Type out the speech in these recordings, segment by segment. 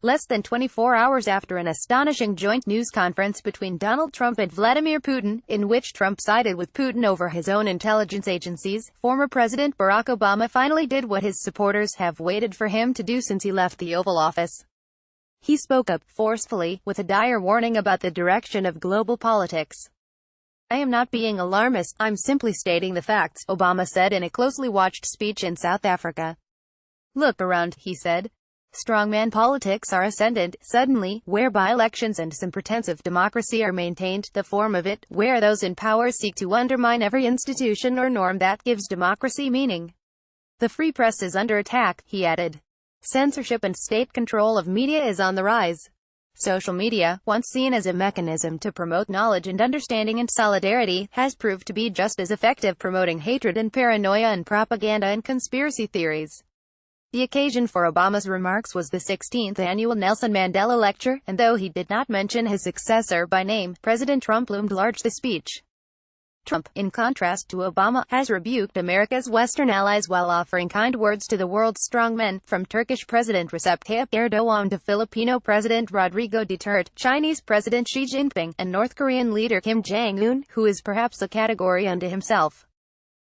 less than 24 hours after an astonishing joint news conference between Donald Trump and Vladimir Putin, in which Trump sided with Putin over his own intelligence agencies, former President Barack Obama finally did what his supporters have waited for him to do since he left the Oval Office. He spoke up, forcefully, with a dire warning about the direction of global politics. "I am not being alarmist, I'm simply stating the facts," Obama said in a closely watched speech in South Africa. "Look around," he said. "Strongman politics are ascendant, suddenly, where by-elections and some pretense of democracy are maintained, the form of it, where those in power seek to undermine every institution or norm that gives democracy meaning. The free press is under attack," he added. "Censorship and state control of media is on the rise. Social media, once seen as a mechanism to promote knowledge and understanding and solidarity, has proved to be just as effective promoting hatred and paranoia and propaganda and conspiracy theories." The occasion for Obama's remarks was the 16th annual Nelson Mandela Lecture, and though he did not mention his successor by name, President Trump loomed large the speech. Trump, in contrast to Obama, has rebuked America's Western allies while offering kind words to the world's strongmen, from Turkish President Recep Tayyip Erdogan to Filipino President Rodrigo Duterte, Chinese President Xi Jinping, and North Korean leader Kim Jong-un, who is perhaps a category unto himself.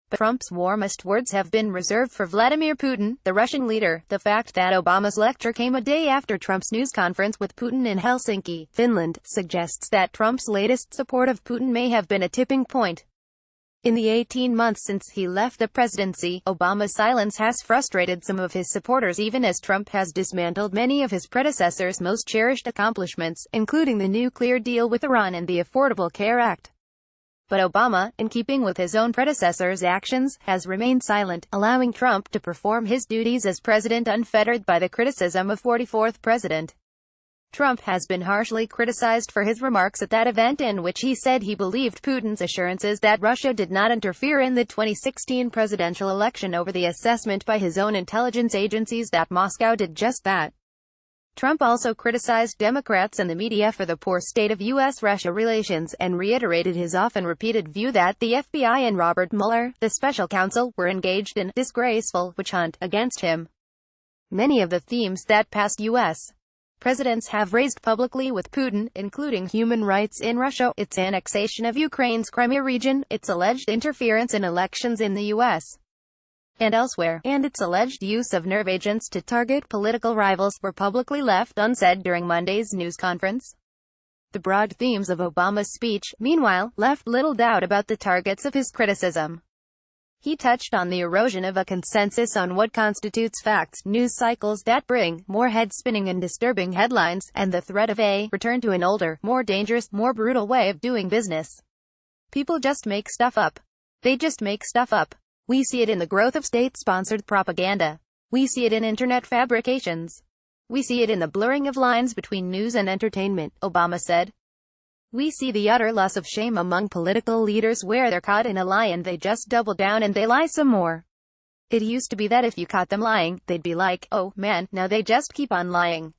But Trump's warmest words have been reserved for Vladimir Putin, the Russian leader. The fact that Obama's lecture came a day after Trump's news conference with Putin in Helsinki, Finland, suggests that Trump's latest support of Putin may have been a tipping point. In the 18 months since he left the presidency, Obama's silence has frustrated some of his supporters even as Trump has dismantled many of his predecessors' most cherished accomplishments, including the nuclear deal with Iran and the Affordable Care Act. But Obama, in keeping with his own predecessors' actions, has remained silent, allowing Trump to perform his duties as president unfettered by the criticism of 44th president. Trump has been harshly criticized for his remarks at that event in which he said he believed Putin's assurances that Russia did not interfere in the 2016 presidential election over the assessment by his own intelligence agencies that Moscow did just that. Trump also criticized Democrats and the media for the poor state of U.S.-Russia relations, and reiterated his often-repeated view that the FBI and Robert Mueller, the special counsel, were engaged in disgraceful witch hunt against him. Many of the themes that past U.S. presidents have raised publicly with Putin, including human rights in Russia, its annexation of Ukraine's Crimea region, its alleged interference in elections in the U.S. and elsewhere, and its alleged use of nerve agents to target political rivals, were publicly left unsaid during Monday's news conference. The broad themes of Obama's speech, meanwhile, left little doubt about the targets of his criticism. He touched on the erosion of a consensus on what constitutes facts, news cycles that bring more head-spinning and disturbing headlines, and the threat of a return to an older, more dangerous, more brutal way of doing business. People just make stuff up. They just make stuff up. We see it in the growth of state-sponsored propaganda. We see it in internet fabrications. We see it in the blurring of lines between news and entertainment, Obama said. We see the utter loss of shame among political leaders where they're caught in a lie and they just double down and they lie some more. It used to be that if you caught them lying, they'd be like, "Oh, man, now they just keep on lying."